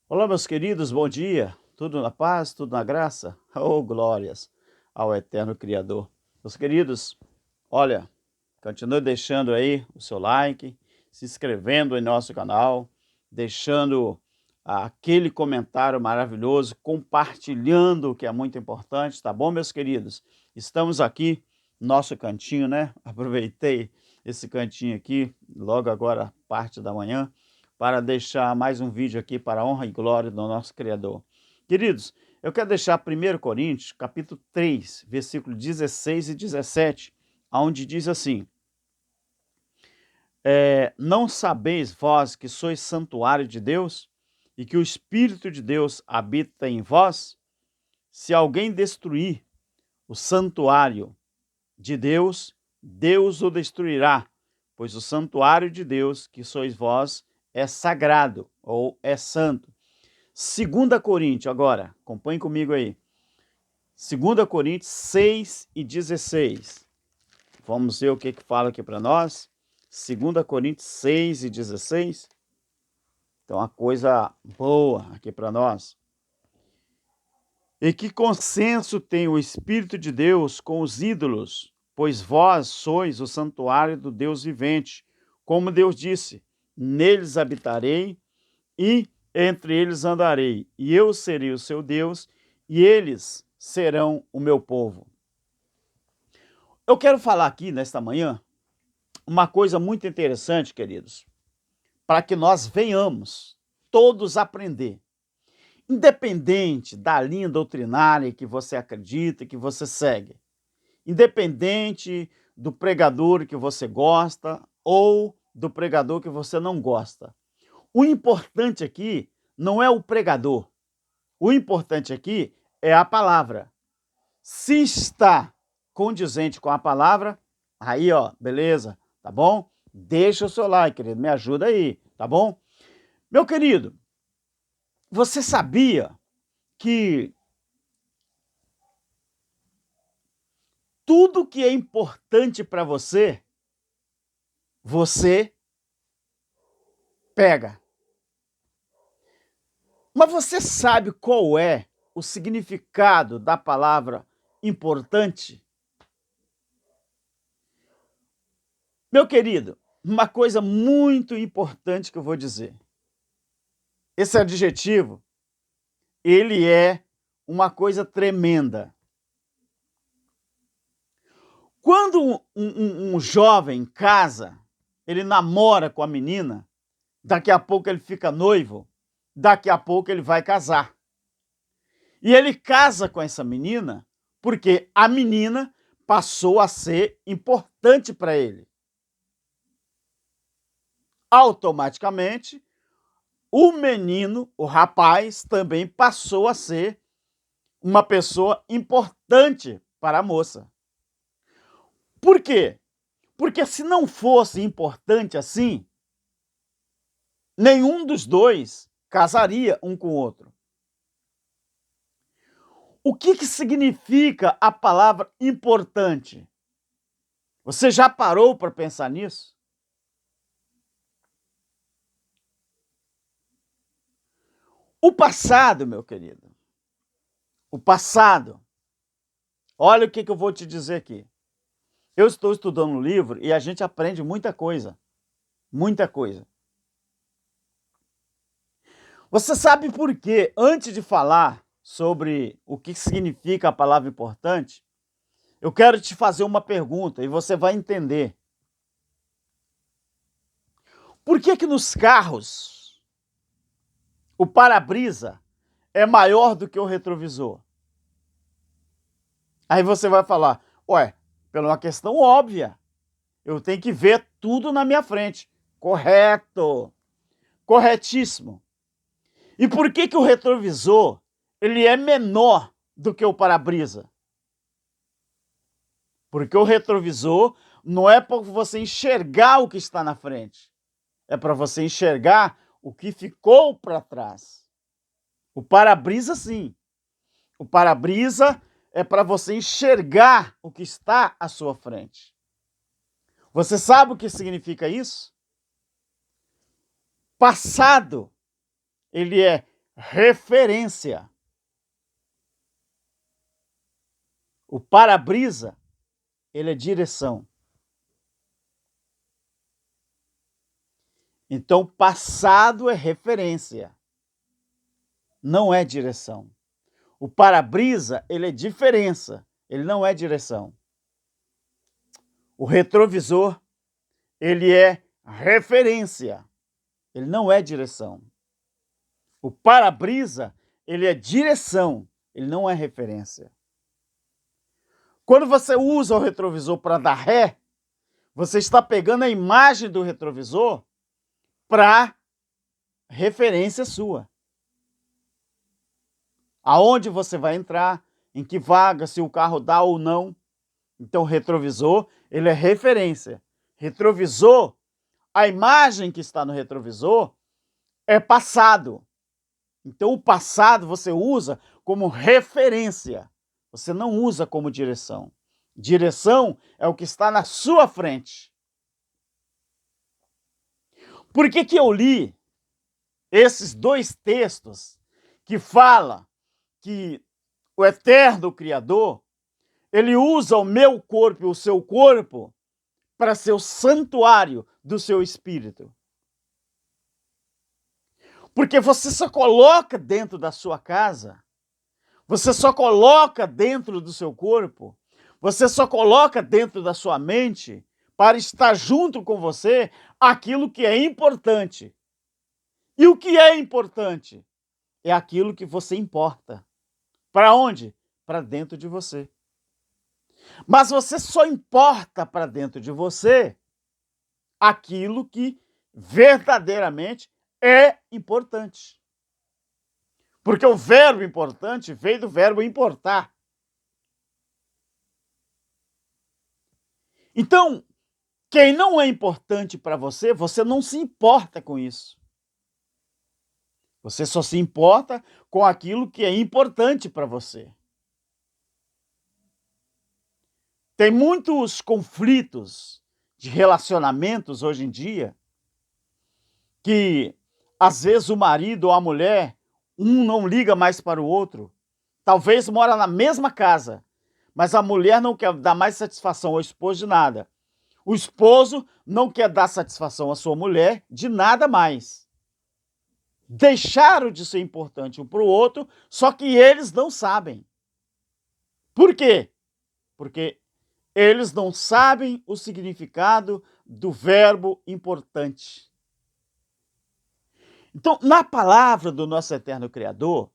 Olá, meus queridos, bom dia. Tudo na paz, tudo na graça? Oh, glórias ao eterno Criador. Meus queridos, olha, continue deixando aí o seu like, se inscrevendo em nosso canal, deixando aquele comentário maravilhoso, compartilhando, o que é muito importante, tá bom, meus queridos? Estamos aqui, nosso cantinho, né? Aproveitei esse cantinho aqui, logo agora, parte da manhã, para deixar mais um vídeo aqui para a honra e glória do nosso Criador. Queridos, eu quero deixar 1 Coríntios, capítulo 3, versículo 16 e 17, onde diz assim: não sabeis vós que sois santuário de Deus e que o Espírito de Deus habita em vós? Se alguém destruir o santuário de Deus, Deus o destruirá, pois o santuário de Deus, que sois vós, é sagrado ou é santo. 2 Coríntios, agora, acompanhe comigo aí. 2 Coríntios 6 e 16. Vamos ver o que fala aqui para nós. 2 Coríntios 6 e 16. Então, uma coisa boa aqui para nós. E que consenso tem o Espírito de Deus com os ídolos? Pois vós sois o santuário do Deus vivente. Como Deus disse, neles habitarei e entre eles andarei, e eu serei o seu Deus, e eles serão o meu povo. Eu quero falar aqui, nesta manhã, uma coisa muito interessante, queridos, para que nós venhamos todos aprender. Independente da linha doutrinária que você acredita, que você segue, independente do pregador que você gosta ou do pregador que você não gosta, o importante aqui não é o pregador, o importante aqui é a palavra. Se está condizente com a palavra, aí, ó, beleza, tá bom? Deixa o seu like, querido, me ajuda aí, tá bom? Meu querido, você sabia que tudo que é importante para você, você pega? Mas você sabe qual é o significado da palavra importante? Meu querido, uma coisa muito importante que eu vou dizer. Esse adjetivo, ele é uma coisa tremenda. Quando um jovem casa, ele namora com a menina, daqui a pouco ele fica noivo, daqui a pouco ele vai casar. E ele casa com essa menina porque a menina passou a ser importante para ele. Automaticamente, o menino, o rapaz, também passou a ser uma pessoa importante para a moça. Por quê? Porque se não fosse importante assim, nenhum dos dois casaria um com o outro. O que significa a palavra importante? Você já parou para pensar nisso? O passado, meu querido, o passado, olha o que eu vou te dizer aqui. Eu estou estudando um livro e a gente aprende muita coisa. Muita coisa. Você sabe por quê? Antes de falar sobre o que significa a palavra importante, eu quero te fazer uma pergunta e você vai entender. Por que nos carros o para-brisa é maior do que o retrovisor? Aí você vai falar, ué, pela uma questão óbvia. Eu tenho que ver tudo na minha frente. Correto. Corretíssimo. E por que o retrovisor ele é menor do que o para-brisa? Porque o retrovisor não é para você enxergar o que está na frente. É para você enxergar o que ficou para trás. O para-brisa, sim. O para-brisa é para você enxergar o que está à sua frente. Você sabe o que significa isso? Passado, ele é referência. O para-brisa, ele é direção. Então, passado é referência, não é direção. O para-brisa, ele é diferença, ele não é direção. O retrovisor, ele é referência, ele não é direção. O para-brisa, ele é direção, ele não é referência. Quando você usa o retrovisor para dar ré, você está pegando a imagem do retrovisor para referência sua. Aonde você vai entrar, em que vaga, se o carro dá ou não. Então, retrovisor, ele é referência. Retrovisor, a imagem que está no retrovisor é passado. Então, o passado você usa como referência. Você não usa como direção. Direção é o que está na sua frente. Por que eu li esses dois textos que falam que o eterno Criador, ele usa o meu corpo e o seu corpo para ser o santuário do seu espírito? Porque você só coloca dentro da sua casa, você só coloca dentro do seu corpo, você só coloca dentro da sua mente para estar junto com você aquilo que é importante. E o que é importante? É aquilo que você importa. Para onde? Para dentro de você. Mas você só importa para dentro de você aquilo que verdadeiramente é importante. Porque o verbo importante veio do verbo importar. Então, quem não é importante para você, você não se importa com isso. Você só se importa com aquilo que é importante para você. Tem muitos conflitos de relacionamentos hoje em dia que, às vezes, o marido ou a mulher, um não liga mais para o outro. Talvez mora na mesma casa, mas a mulher não quer dar mais satisfação ao esposo de nada. O esposo não quer dar satisfação à sua mulher de nada mais. Deixaram de ser importante um para o outro, só que eles não sabem. Por quê? Porque eles não sabem o significado do verbo importante. Então, na palavra do nosso eterno Criador,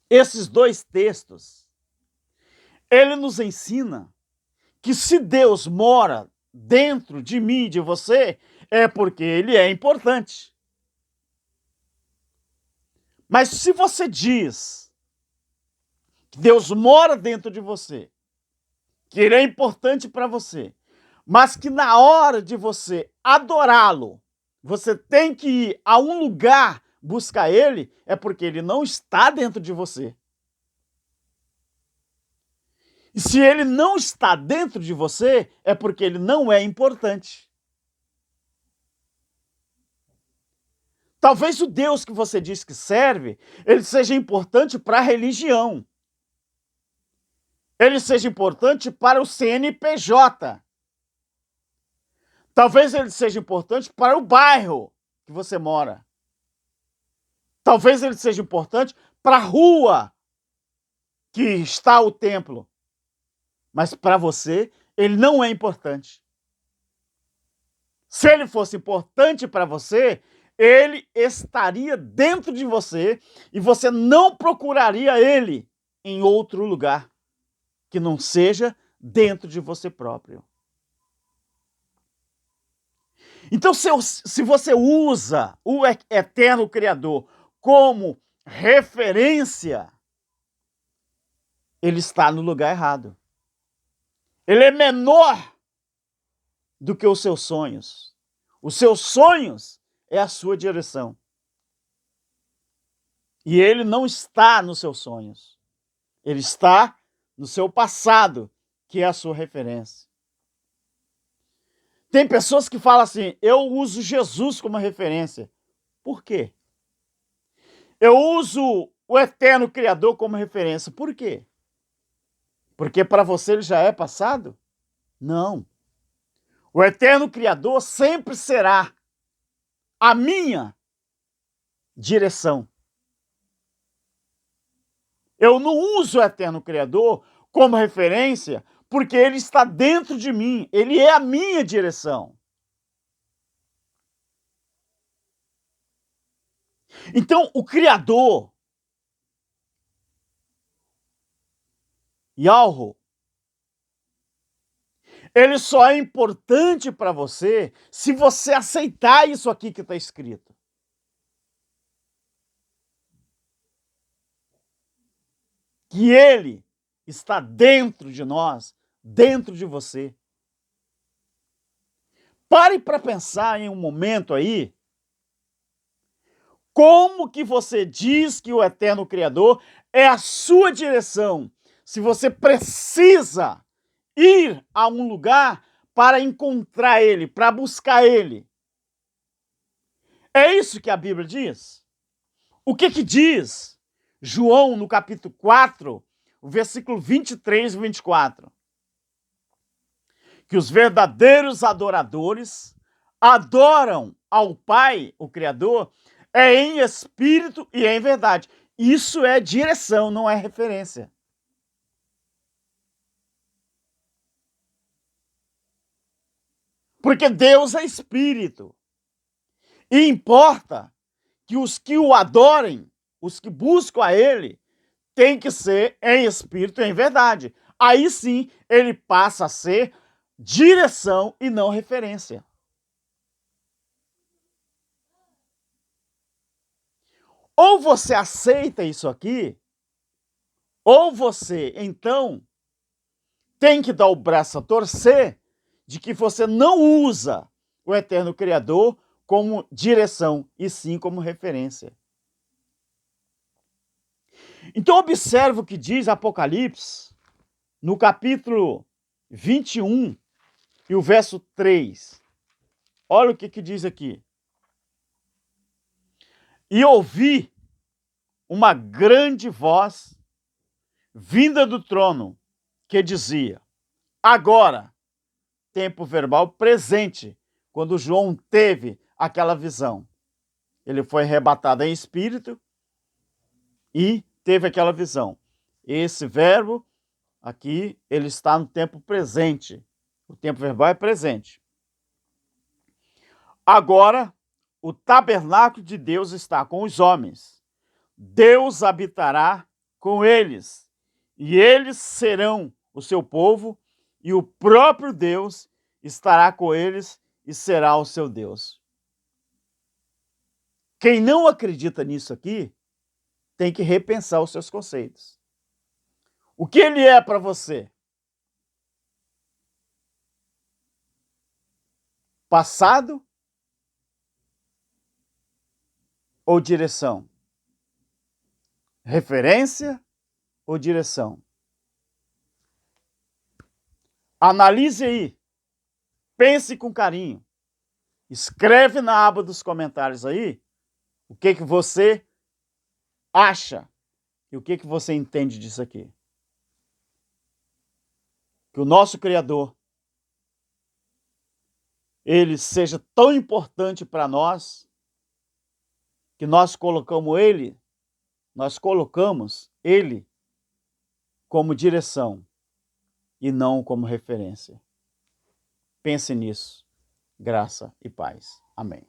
esses dois textos, ele nos ensina que se Deus mora dentro de mim e de você, é porque ele é importante. Mas se você diz que Deus mora dentro de você, que ele é importante para você, mas que na hora de você adorá-lo, você tem que ir a um lugar buscar ele, é porque ele não está dentro de você. E se ele não está dentro de você, é porque ele não é importante. Talvez o Deus que você diz que serve, ele seja importante para a religião. Ele seja importante para o CNPJ. Talvez ele seja importante para o bairro que você mora. Talvez ele seja importante para a rua que está o templo. Mas para você, ele não é importante. Se ele fosse importante para você, ele estaria dentro de você e você não procuraria ele em outro lugar que não seja dentro de você próprio. Então, se você usa o eterno Criador como referência, ele está no lugar errado. Ele é menor do que os seus sonhos. Os seus sonhos é a sua direção. E ele não está nos seus sonhos. Ele está no seu passado, que é a sua referência. Tem pessoas que falam assim, eu uso Jesus como referência. Por quê? Eu uso o eterno Criador como referência. Por quê? Porque para você ele já é passado? Não. O eterno Criador sempre será a minha direção. Eu não uso o eterno Criador como referência porque ele está dentro de mim, ele é a minha direção. Então, o Criador, Yahweh, ele só é importante para você se você aceitar isso aqui que está escrito. Que ele está dentro de nós, dentro de você. Pare para pensar em um momento aí, como que você diz que o eterno Criador é a sua direção, se você precisa ir a um lugar para encontrar ele, para buscar ele? É isso que a Bíblia diz? O que diz João no capítulo 4, o versículo 23 e 24? Que os verdadeiros adoradores adoram ao Pai, o Criador, é em espírito e em verdade. Isso é direção, não é referência. Porque Deus é espírito. E importa que os que o adorem, os que buscam a ele, tem que ser em espírito e em verdade. Aí sim ele passa a ser direção e não referência. Ou você aceita isso aqui, ou você, então, tem que dar o braço a torcer de que você não usa o eterno Criador como direção, e sim como referência. Então observe o que diz Apocalipse, no capítulo 21 e o verso 3. Olha o que diz aqui. E ouvi uma grande voz vinda do trono que dizia: agora, tempo verbal presente, quando João teve aquela visão. Ele foi arrebatado em espírito e teve aquela visão. Esse verbo aqui, ele está no tempo presente. O tempo verbal é presente. Agora, o tabernáculo de Deus está com os homens. Deus habitará com eles, e eles serão o seu povo, e o próprio Deus estará com eles e será o seu Deus. Quem não acredita nisso aqui, tem que repensar os seus conceitos. O que ele é para você? Passado ou direção? Referência ou direção? Analise aí. Pense com carinho. Escreve na aba dos comentários aí o que você acha e o que você entende disso aqui. Que o nosso Criador, ele seja tão importante para nós que nós colocamos ele como direção e não como referência. Pense nisso. Graça e paz. Amém.